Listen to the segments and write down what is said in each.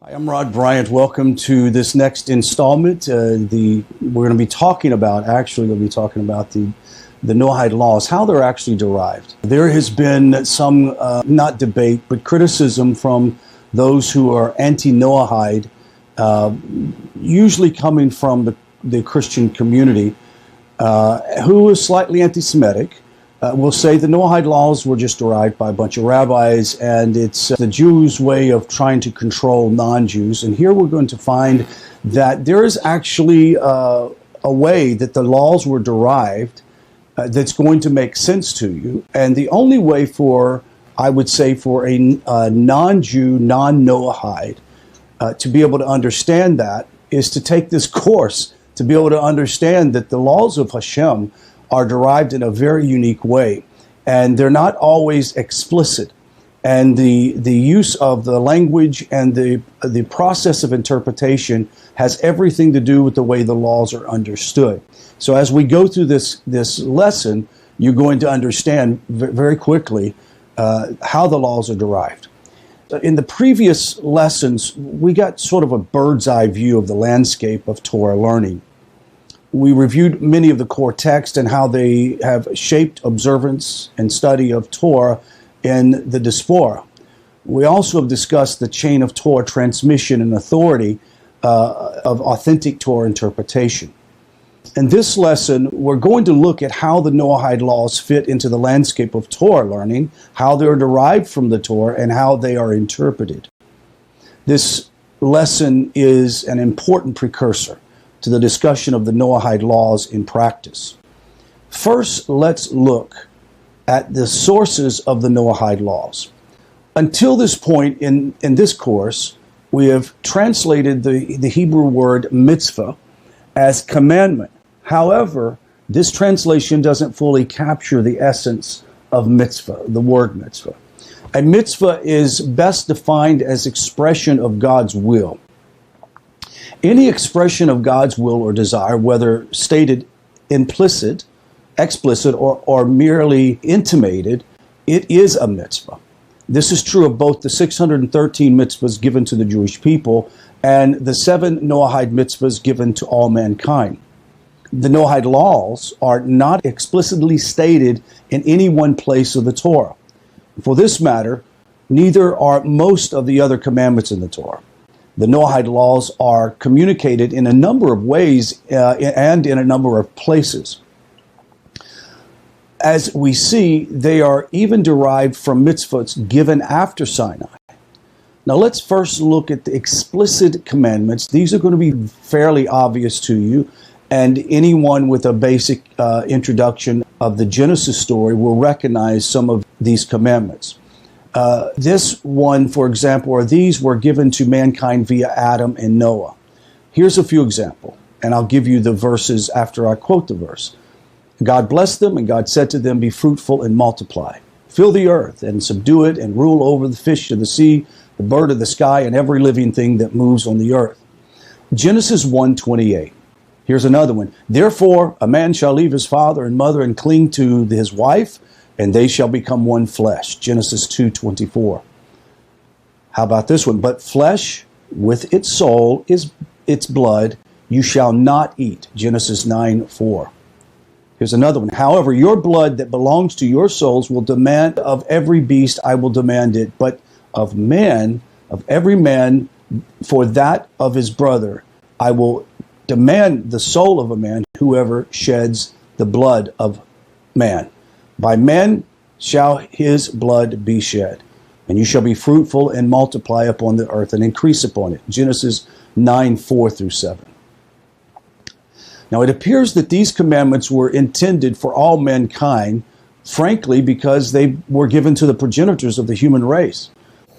Hi, I'm Rod Bryant. Welcome to this next installment. We're going to be talking about the Noahide laws, how they're actually derived. There has been some, not debate, but criticism from those who are anti-Noahide, usually coming from the Christian community, who is slightly anti-Semitic. Will say the Noahide laws were just derived by a bunch of rabbis, and it's the Jews' way of trying to control non-Jews. And here we're going to find that there is actually a way that the laws were derived that's going to make sense to you. And the only way for a non-Jew, non-Noahide to be able to understand that is to take this course, to be able to understand that the laws of Hashem are derived in a very unique way, and they're not always explicit. And the use of the language and the process of interpretation has everything to do with the way the laws are understood. So as we go through this lesson, you're going to understand very quickly how the laws are derived. In the previous lessons, we got sort of a bird's eye view of the landscape of Torah learning. We reviewed many of the core texts and how they have shaped observance and study of Torah in the diaspora. We also have discussed the chain of Torah transmission and authority of authentic Torah interpretation. In this lesson, we're going to look at how the Noahide laws fit into the landscape of Torah learning, how they're derived from the Torah, and how they are interpreted. This lesson is an important precursor to the discussion of the Noahide laws in practice. First, let's look at the sources of the Noahide laws. Until this point in this course, we have translated the Hebrew word mitzvah as commandment. However, this translation doesn't fully capture the essence of mitzvah, the word mitzvah. A mitzvah is best defined as expression of God's will. Any expression of God's will or desire, whether stated implicit, explicit, or merely intimated, it is a mitzvah. This is true of both the 613 mitzvahs given to the Jewish people and the 7 Noahide mitzvahs given to all mankind. The Noahide laws are not explicitly stated in any one place of the Torah. For this matter, neither are most of the other commandments in the Torah. The Noahide laws are communicated in a number of ways and in a number of places. As we see, they are even derived from mitzvahs given after Sinai. Now let's first look at the explicit commandments. These are going to be fairly obvious to you, and anyone with a basic introduction of the Genesis story will recognize some of these commandments. This one, for example, or these were given to mankind via Adam and Noah. Here's a few examples, and I'll give you the verses after I quote the verse. God blessed them, and God said to them, "Be fruitful and multiply. Fill the earth and subdue it, and rule over the fish of the sea, the bird of the sky, and every living thing that moves on the earth." Genesis 1:28. Here's another one. "Therefore, a man shall leave his father and mother and cling to his wife, and they shall become one flesh." Genesis 2:24. How about this one? "But flesh with its soul is its blood, you shall not eat." Genesis 9:4. Here's another one. "However, your blood that belongs to your souls will demand of every beast, I will demand it, but of man, of every man, for that of his brother, I will demand the soul of a man, whoever sheds the blood of man. By men shall his blood be shed, and you shall be fruitful and multiply upon the earth and increase upon it." Genesis 9:4-7. Now it appears that these commandments were intended for all mankind, frankly, because they were given to the progenitors of the human race.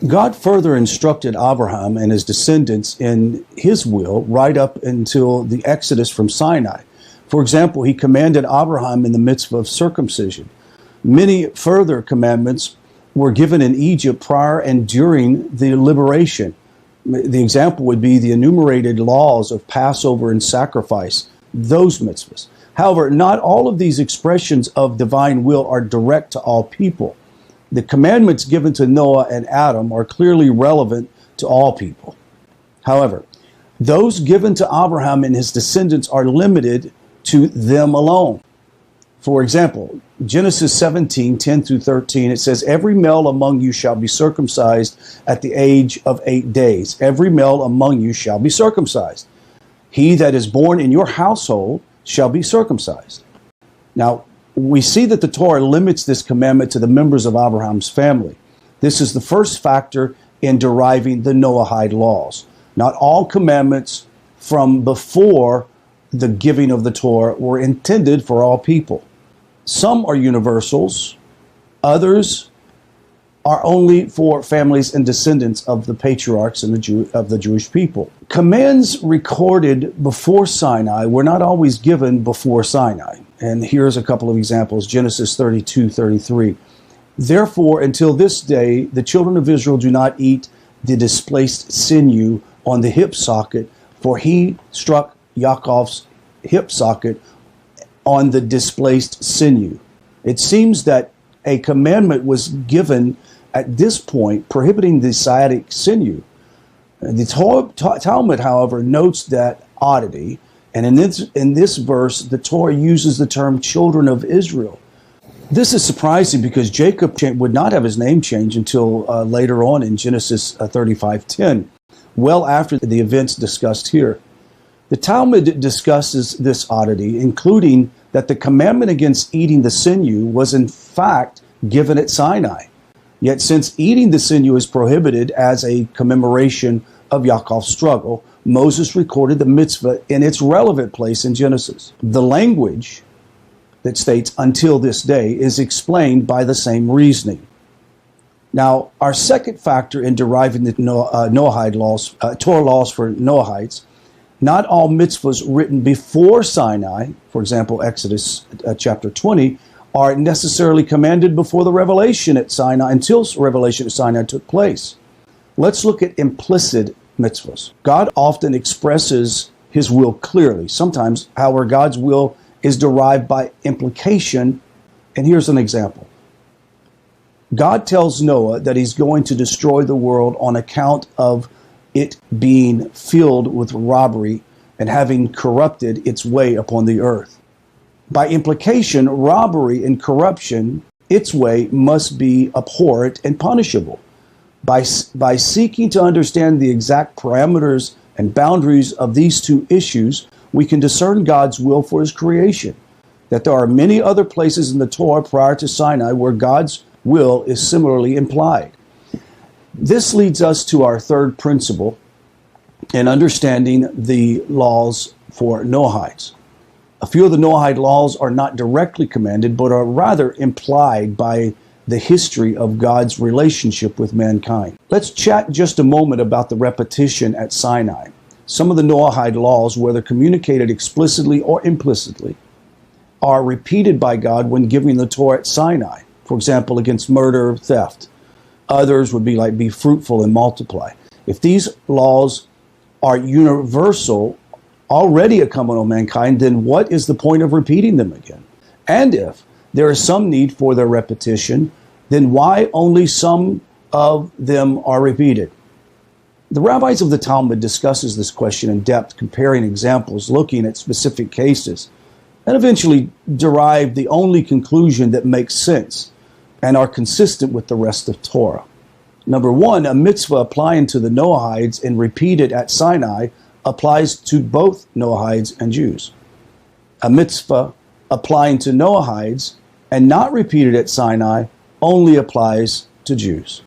God further instructed Abraham and his descendants in his will right up until the Exodus from Sinai. For example, he commanded Abraham in the mitzvah of circumcision. Many further commandments were given in Egypt prior and during the liberation. The example would be the enumerated laws of Passover and sacrifice, those mitzvahs. However, not all of these expressions of divine will are direct to all people. The commandments given to Noah and Adam are clearly relevant to all people. However, those given to Abraham and his descendants are limited to them alone. For example, Genesis 17:10 through 13, it says, "Every male among you shall be circumcised at the age of 8 days. Every male among you shall be circumcised. He that is born in your household shall be circumcised." Now, we see that the Torah limits this commandment to the members of Abraham's family. This is the first factor in deriving the Noahide laws. Not all commandments from before the giving of the Torah were intended for all people. Some are universals, others are only for families and descendants of the patriarchs and of the Jewish people. Commands recorded before Sinai were not always given before Sinai. And here's a couple of examples. Genesis 32:33. "Therefore, until this day, the children of Israel do not eat the displaced sinew on the hip socket, for he struck Yaakov's hip socket on the displaced sinew." It seems that a commandment was given at this point prohibiting the sciatic sinew. The Talmud, however, notes that oddity, and in this verse, the Torah uses the term children of Israel. This is surprising because Jacob would not have his name changed until later on in Genesis 35:10, well after the events discussed here. The Talmud discusses this oddity, including that the commandment against eating the sinew was in fact given at Sinai. Yet since eating the sinew is prohibited as a commemoration of Yaakov's struggle, Moses recorded the mitzvah in its relevant place in Genesis. The language that states "until this day" is explained by the same reasoning. Now, our second factor in deriving the Noahide laws, Torah laws for Noahides, not all mitzvahs written before Sinai, for example, Exodus chapter 20, are necessarily commanded before the revelation at Sinai, until revelation at Sinai took place. Let's look at implicit mitzvos. God often expresses his will clearly. Sometimes, however, God's will is derived by implication. And here's an example. God tells Noah that he's going to destroy the world on account of it being filled with robbery and having corrupted its way upon the earth. By implication, robbery and corruption, its way, must be abhorrent and punishable. By seeking to understand the exact parameters and boundaries of these two issues, we can discern God's will for his creation. That there are many other places in the Torah prior to Sinai where God's will is similarly implied. This leads us to our third principle in understanding the laws for Noahides. A few of the Noahide laws are not directly commanded, but are rather implied by the history of God's relationship with mankind. Let's chat just a moment about the repetition at Sinai. Some of the Noahide laws, whether communicated explicitly or implicitly, are repeated by God when giving the Torah at Sinai. For example, against murder, theft. Others would be like, "Be fruitful and multiply." If these laws are universal, already incumbent on mankind, then what is the point of repeating them again? And if there is some need for their repetition, then why only some of them are repeated? The rabbis of the Talmud discusses this question in depth, comparing examples, looking at specific cases, and eventually derive the only conclusion that makes sense and are consistent with the rest of Torah. Number one, a mitzvah applying to the Noahides and repeated at Sinai applies to both Noahides and Jews. A mitzvah applying to Noahides and not repeated at Sinai only applies to Jews.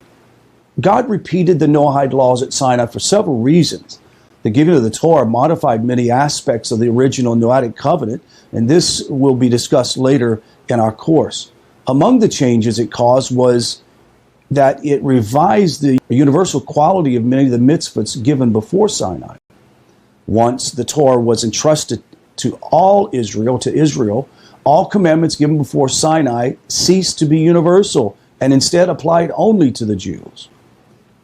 God repeated the Noahide laws at Sinai for several reasons. The giving of the Torah modified many aspects of the original Noahidic covenant, and this will be discussed later in our course. Among the changes it caused was that it revised the universal quality of many of the mitzvahs given before Sinai. Once the Torah was entrusted to Israel, all commandments given before Sinai ceased to be universal and instead applied only to the Jews.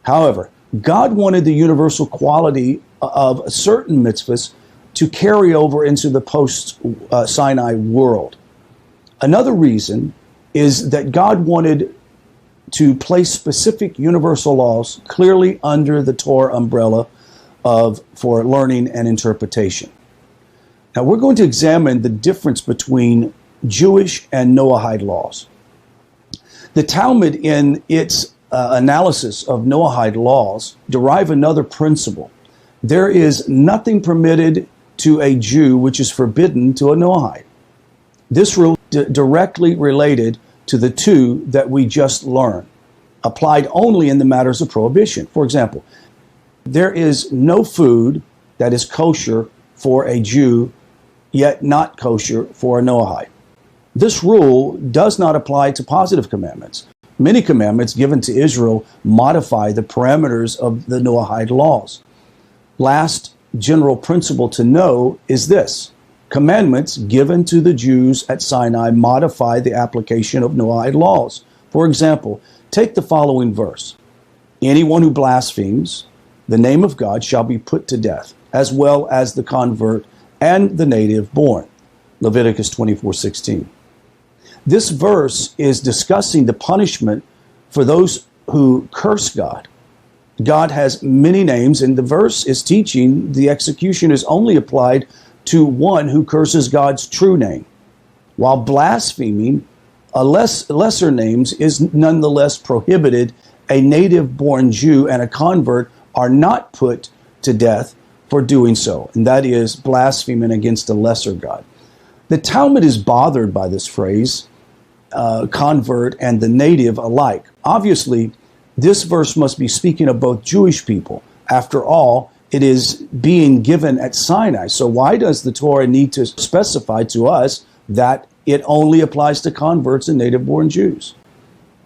However, God wanted the universal quality of certain mitzvahs to carry over into the post-Sinai world. Another reason is that God wanted to place specific universal laws clearly under the Torah umbrella for learning and interpretation. Now we're going to examine the difference between Jewish and Noahide laws. The Talmud, in its analysis of Noahide laws, derive another principle. There is nothing permitted to a Jew which is forbidden to a Noahide. This rule directly related to the two that we just learned, applied only in the matters of prohibition. For example, there is no food that is kosher for a Jew, yet not kosher for a Noahide. This rule does not apply to positive commandments. Many commandments given to Israel modify the parameters of the Noahide laws. Last general principle to know is this: commandments given to the Jews at Sinai modify the application of Noahide laws. For example, take the following verse: anyone who blasphemes the name of God shall be put to death, as well as the convert and the native born. Leviticus 24:16. This verse is discussing the punishment for those who curse God. God has many names, and the verse is teaching the execution is only applied to one who curses God's true name, while blaspheming lesser names is nonetheless prohibited. A native-born Jew and a convert are not put to death for doing so, and that is blaspheming against a lesser God. The Talmud is bothered by this phrase, convert and the native alike. Obviously, this verse must be speaking of both Jewish people. After all, it is being given at Sinai. So why does the Torah need to specify to us that it only applies to converts and native-born Jews?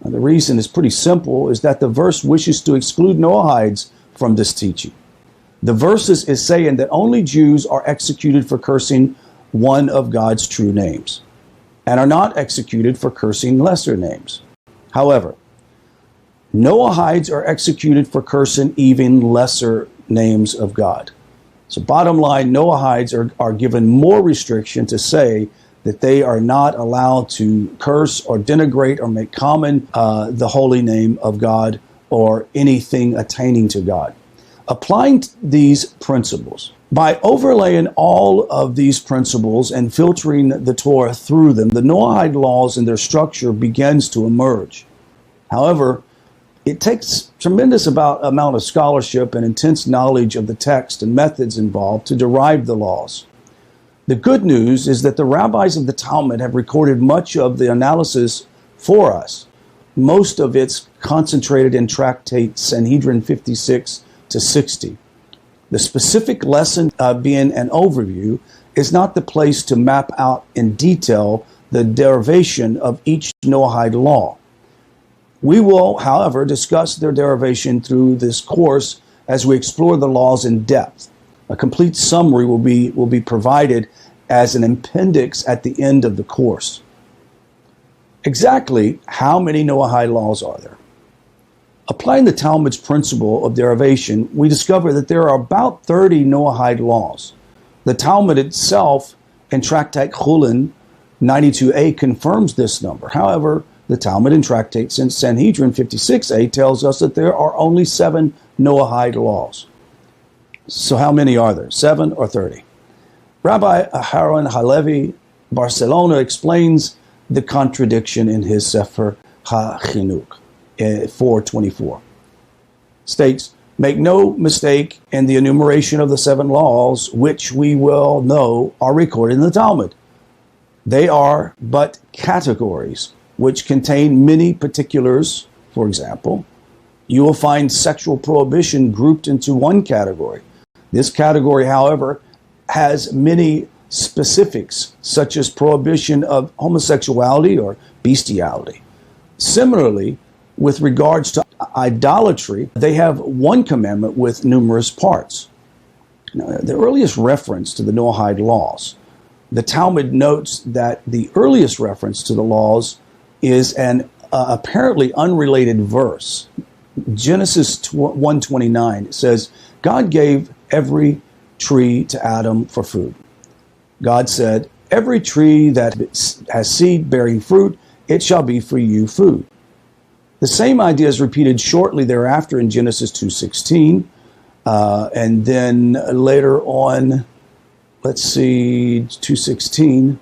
Now, the reason is pretty simple, is that the verse wishes to exclude Noahides from this teaching. The verse is saying that only Jews are executed for cursing one of God's true names and are not executed for cursing lesser names. However, Noahides are executed for cursing even lesser names of God. So bottom line, Noahides are given more restriction to say that they are not allowed to curse or denigrate or make common the holy name of God or anything attaining to God. Applying these principles, by overlaying all of these principles and filtering the Torah through them, the Noahide laws and their structure begins to emerge. However, it takes tremendous amount of scholarship and intense knowledge of the text and methods involved to derive the laws. The good news is that the rabbis of the Talmud have recorded much of the analysis for us. Most of it's concentrated in tractate Sanhedrin 56 to 60. The specific lesson being an overview is not the place to map out in detail the derivation of each Noahide law. We will, however, discuss their derivation through this course as we explore the laws in depth. A complete summary will be provided as an appendix at the end of the course. Exactly how many Noahide laws are there? Applying the Talmud's principle of derivation, we discover that there are about 30 Noahide laws. The Talmud itself in Tractate Chulin 92a confirms this number. However, the Talmud in Tractate Sanhedrin 56a tells us that there are only 7 Noahide laws. So how many are there? 7 or 30? Rabbi Aharon Halevi Barcelona explains the contradiction in his Sefer HaChinuk 4:24. States, make no mistake in the enumeration of the 7 laws, which we well know are recorded in the Talmud. They are but categories which contain many particulars. For example, you will find sexual prohibition grouped into one category. This category, however, has many specifics, such as prohibition of homosexuality or bestiality. Similarly, with regards to idolatry, they have one commandment with numerous parts. Now, the earliest reference to the Noahide laws, the Talmud notes that the earliest reference to the laws is an apparently unrelated verse. Genesis 1:29 says, God gave every tree to Adam for food. God said, every tree that has seed bearing fruit, it shall be for you food. The same idea is repeated shortly thereafter in Genesis 2:16. And then later on, let's see, 2:16.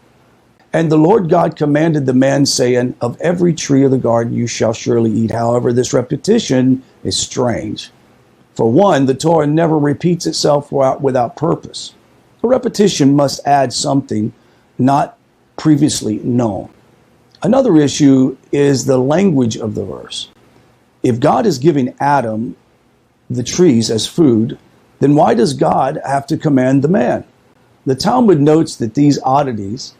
And the Lord God commanded the man, saying, of every tree of the garden you shall surely eat. However, this repetition is strange. For one, the Torah never repeats itself without purpose. A repetition must add something not previously known. Another issue is the language of the verse. If God is giving Adam the trees as food, then why does God have to command the man? The Talmud notes that these oddities,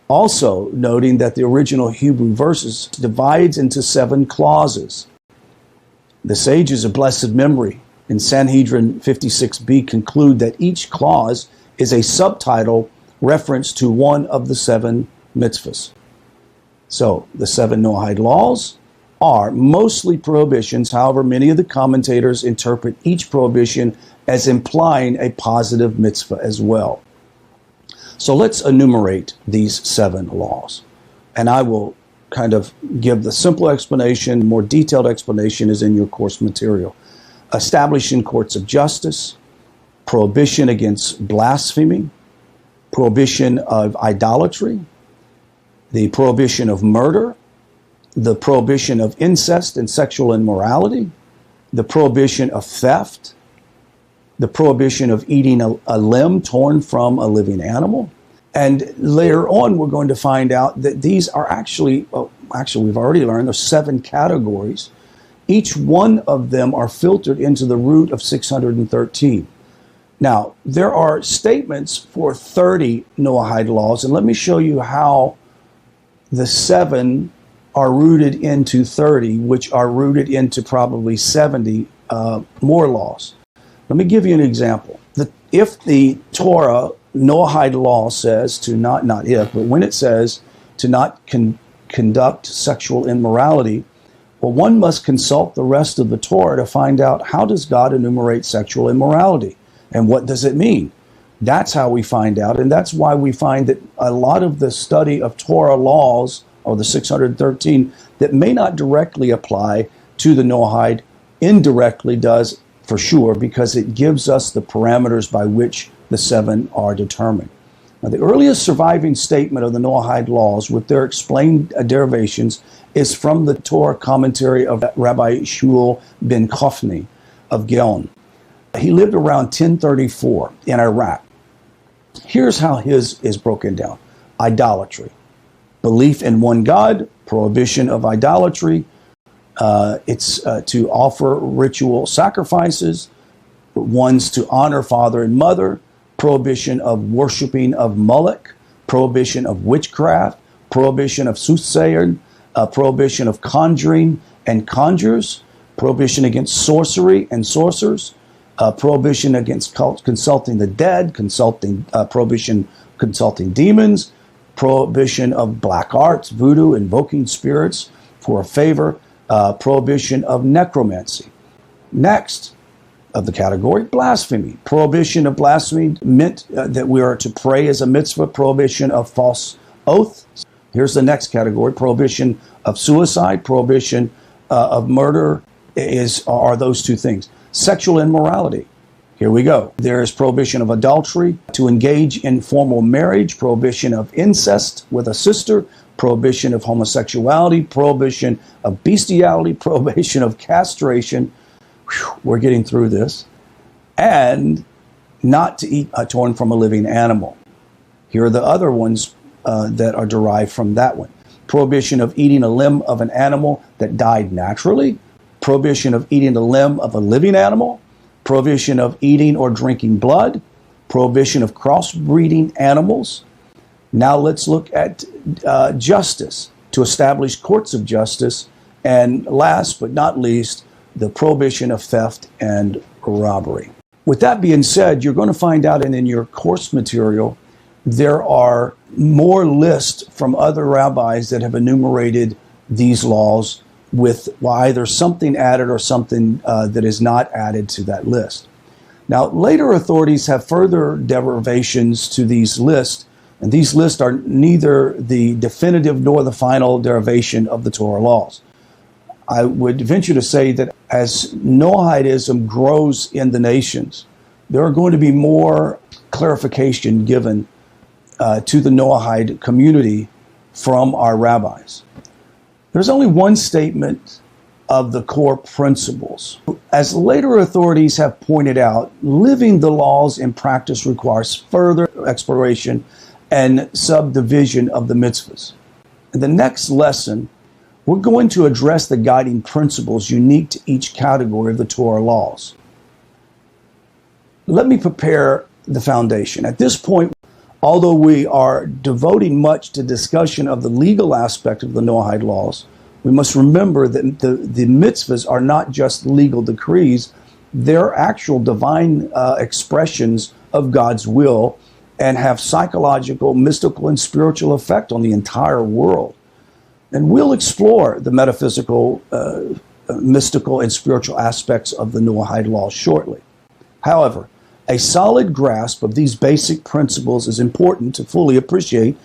also noting that the original Hebrew verses divides into 7 clauses. The sages of blessed memory in Sanhedrin 56b conclude that each clause is a subtitle reference to one of the 7 mitzvahs. So the 7 Noahide laws are mostly prohibitions. However, many of the commentators interpret each prohibition as implying a positive mitzvah as well. So let's enumerate these 7 laws. And I will kind of give the simple explanation. More detailed explanation is in your course material. Establishing courts of justice, prohibition against blasphemy, prohibition of idolatry, the prohibition of murder, the prohibition of incest and sexual immorality, the prohibition of theft, the prohibition of eating a limb torn from a living animal. And later on, we're going to find out that these are actually we've already learned there's 7 categories. Each one of them are filtered into the root of 613. Now, there are statements for 30 Noahide laws, and let me show you how the 7 are rooted into 30, which are rooted into probably 70 more laws. Let me give you an example. If the Torah Noahide law says to not if, but when it says to not conduct sexual immorality, well, one must consult the rest of the Torah to find out, how does God enumerate sexual immorality and what does it mean? That's how we find out, and that's why we find that a lot of the study of Torah laws, or the 613, that may not directly apply to the Noahide, indirectly does for sure, because it gives us the parameters by which the 7 are determined. Now, the earliest surviving statement of the Noahide laws with their explained derivations is from the Torah commentary of Rabbi Shmuel ben Chofni of Gaon. He lived around 1034 in Iraq. Here's how his is broken down. Idolatry, belief in one God, prohibition of idolatry. It's to offer ritual sacrifices, one's to honor father and mother, prohibition of worshiping of Moloch, prohibition of witchcraft, prohibition of soothsaying, prohibition of conjuring and conjures, prohibition against sorcery and sorcerers, prohibition against consulting the dead, prohibition consulting demons, prohibition of black arts, voodoo, invoking spirits for a favor, prohibition of necromancy. Next of the category, blasphemy. Prohibition of blasphemy meant that we are to pray as a mitzvah. Prohibition of false oath. Here's the next category, prohibition of suicide, prohibition of murder are those 2 things. Sexual immorality. Here we go. There is prohibition of adultery, to engage in formal marriage, prohibition of incest with a sister, prohibition of homosexuality, prohibition of bestiality, prohibition of castration. Whew, we're getting through this. And not to eat torn from a living animal. Here are the other ones that are derived from that one. Prohibition of eating a limb of an animal that died naturally. Prohibition of eating a limb of a living animal. Prohibition of eating or drinking blood. Prohibition of crossbreeding animals. Now let's look at justice, to establish courts of justice. And last but not least, the prohibition of theft and robbery. With that being said, you're going to find out, and in your course material, there are more lists from other rabbis that have enumerated these laws with either something added or something that is not added to that list. Now, later authorities have further derivations to these lists, and these lists are neither the definitive nor the final derivation of the Torah laws. I would venture to say that as Noahidism grows in the nations, there are going to be more clarification given to the Noahide community from our rabbis. There's only one statement of the core principles. As later authorities have pointed out, living the laws in practice requires further exploration and subdivision of the mitzvahs. In the next lesson, we're going to address the guiding principles unique to each category of the Torah laws. Let me prepare the foundation. At this point, although we are devoting much to discussion of the legal aspect of the Noahide laws, we must remember that the mitzvahs are not just legal decrees, they're actual divine expressions of God's will and have psychological, mystical, and spiritual effect on the entire world. And we'll explore the metaphysical, mystical, and spiritual aspects of the Noahide law shortly. However, a solid grasp of these basic principles is important to fully appreciate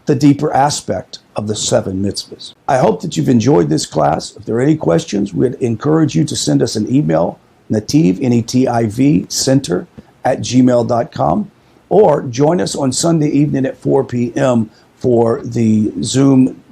the deeper aspect of the 7 mitzvahs. I hope that you've enjoyed this class. If there are any questions, we'd encourage you to send us an email, NETIV, NETIV, center@gmail.com, or join us on Sunday evening at 4 p.m. for the Zoom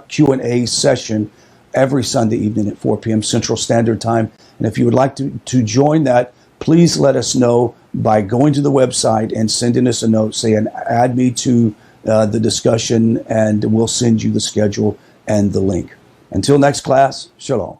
Q&A session every Sunday evening at 4 p.m. Central Standard Time. And if you would like to join that, please let us know by going to the website and sending us a note saying, add me to the discussion, and we'll send you the schedule and the link. Until next class, shalom.